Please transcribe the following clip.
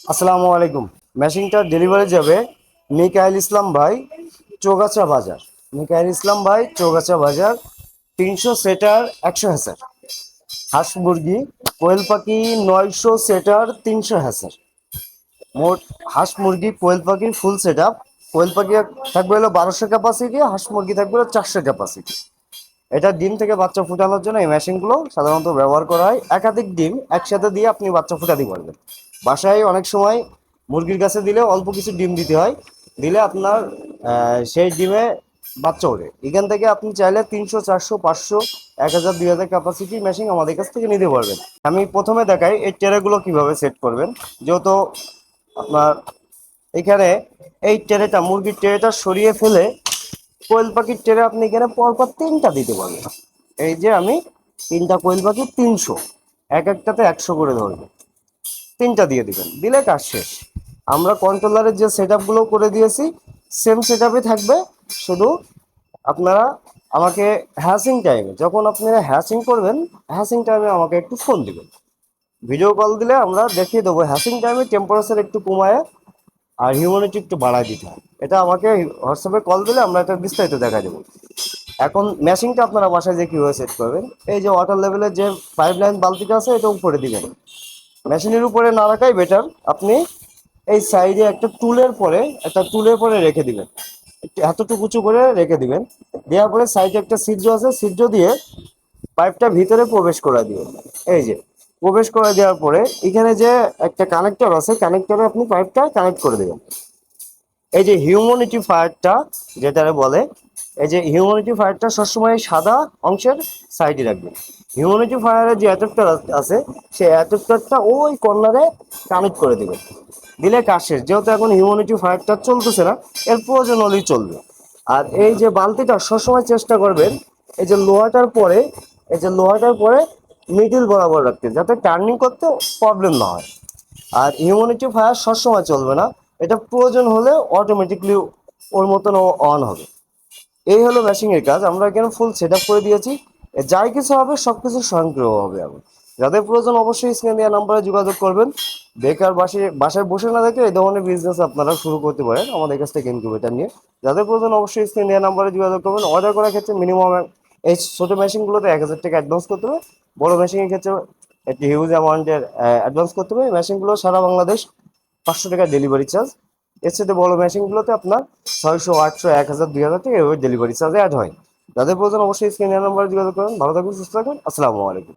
আসসালামু আলাইকুম। মেশিনটা ডেলিভারি যাবে মিকাইল ইসলাম ভাই, চৌগাছা বাজার। মিকাইল ইসলাম ভাই, চৌগাছা বাজার। 300 সেটার, 100 হ্যাসার। হাঁস মুরগি, কোয়েল পাখি 900 সেটার, 300 হ্যাসার। মোট হাঁস মুরগি কোয়েল পাখি ফুল সেট আপ। কোয়েল পাখি থাকবে হলো 1200 ক্যাপাসিটি, হাঁস মুরগি থাকবে হলো 400 ক্যাপাসিটি। এটা ডিম থেকে বাচ্চা ফুটানোর জন্য এই মেশিনগুলো সাধারণত ব্যবহার করা হয়। একাধিক ডিম একসাথে দিয়ে আপনি বাচ্চা ফুটাতে পারবেন। বাসায় অনেক সময় মুরগির কাছে দিলে অল্প কিছু ডিম দিতে হয়, দিলে আপনার সেই ডিমে বাচ্চা ওঠে। এখান থেকে আপনি চাইলে 300, 400, 500, 1000, 2000 ক্যাপাসিটি মেশিন আমাদের কাছ থেকে নিতে পারবেন। আমি প্রথমে দেখাই এই ট্রেগুলো কিভাবে সেট করবেন। যেহেতু আপনার এখানে এই ট্রেটা, মুরগির ট্রেটা সরিয়ে ফেলে কোয়েল পাখির ট্রে আপনি এখানে পরপর 3টা দিতে পারবেন। এই যে আমি 3টা কোয়েল পাখি 300, এক একটাতে 100 করে ধরবে। 3টা দিয়ে দিবেন, দিলে কাজ শেষ। আমরা কন্ট্রোলারের যে সেট আপগুলো করে দিয়েছি সেম সেট আপে থাকবে। শুধু আপনারা আমাকে হ্যাসিং টাইমে, যখন আপনারা হ্যাসিং করবেন, হ্যাসিং টাইমে আমাকে একটু ফোন দিবেন। ভিডিও কল দিলে আমরা দেখিয়ে দেবো। হ্যাসিং টাইমে টেম্পারেচার একটু কমায় আর হিউমিডিটি একটু বাড়ায় দিতে হয়। এটা আমাকে হোয়াটসঅ্যাপে কল দিলে আমরা এটা বিস্তারিত দেখা দেবো। এখন মেশিনটা আপনারা বাসায় যে কীভাবে সেট করবেন, এই যে ওয়াটার লেভেলের যে পাইপ লাইন বালতিটা আছে এটা উপরে দিবেন। মেশিনের উপরে না রাখাই বেটার। আপনি এই সাইডে একটা টুলের পরে রেখে দিবেন। একটু এতটুকু উঁচু করে রেখে দিবেন। দেওয়ার পরে সাইডে একটা ছিদ্র আছে, ছিদ্র দিয়ে পাইপটা ভিতরে প্রবেশ করে দিবেন। এই যে প্রবেশ করে দেওয়ার পরে এখানে যে একটা কানেক্টর আছে, কানেক্টরে আপনি পাইপটা কানেক্ট করে দেবেন। এই যে হিউম্যানিটি ফায়ারটা যেটা বলে, এই যে হিউম্যানিটি ফায়ারটা সবসময় সাদা অংশের সাইডে রাখবেন। হিউম্যানিটি ফায়ারের যে অ্যাডাপ্টার আছে, সেই অ্যাডাপ্টারটা ওই কর্নারে কানেক্ট করে দেবেন। দিলে কাজ শেষ। যেহেতু এখন হিউম্যানিটি ফায়ারটা চলতেছে না, এর প্রয়োজন হলেই চলবে। আর এই যে বালতিটা সবসময় চেষ্টা করবেন এই যে লোহাটার পরে মিডিল বরাবর রাখতে, যাতে টার্নিং করতে প্রবলেম না হয়। আর হিউম্যানিটি ফায়ার সবসময় চলবে না, এটা প্রয়োজন হলে অটোমেটিকলি ওর মতন অন হবে। এই হলো মেশিনের কাজ। আমরা এখানে ফুল সেট আপ করে দিয়েছি। যাই কিছু হবে সব কিছু স্বয়ংক্রিয় হবে। আবার যাদের প্রয়োজন অবশ্যই স্ক্রিনে দেওয়া নাম্বারে যোগাযোগ করবেন। বেকার বাসায় বসে না থেকে এই ধরনের বিজনেস আপনারা শুরু করতে পারেন আমাদের কাছ থেকে ইনকিউবেটর নিয়ে। যাদের প্রয়োজন অবশ্যই স্ক্রিনে দেওয়া নাম্বারে যোগাযোগ করবেন। অর্ডার করার ক্ষেত্রে মিনিমাম এই ছোটো মেশিনগুলোতে 1000 টাকা অ্যাডভান্স করতে হবে। বড় মেশিনের ক্ষেত্রে একটি হিউজ অ্যামাউন্টের অ্যাডভান্স করতে হবে। মেশিনগুলো সারা বাংলাদেশ 500 টাকা ডেলিভারি চার্জ। এর সাথে বড় মেশিনগুলোতে আপনার 600, 800, 1000, 2000 টাকা এভাবে ডেলিভারি চার্জে অ্যাড হয়। যাদের প্রয়োজন অবশ্যই স্ক্রিনে নাম্বারে যোগাযোগ করুন। ভালো থাকবেন, সুস্থ থাকবেন। আসসালামু আলাইকুম।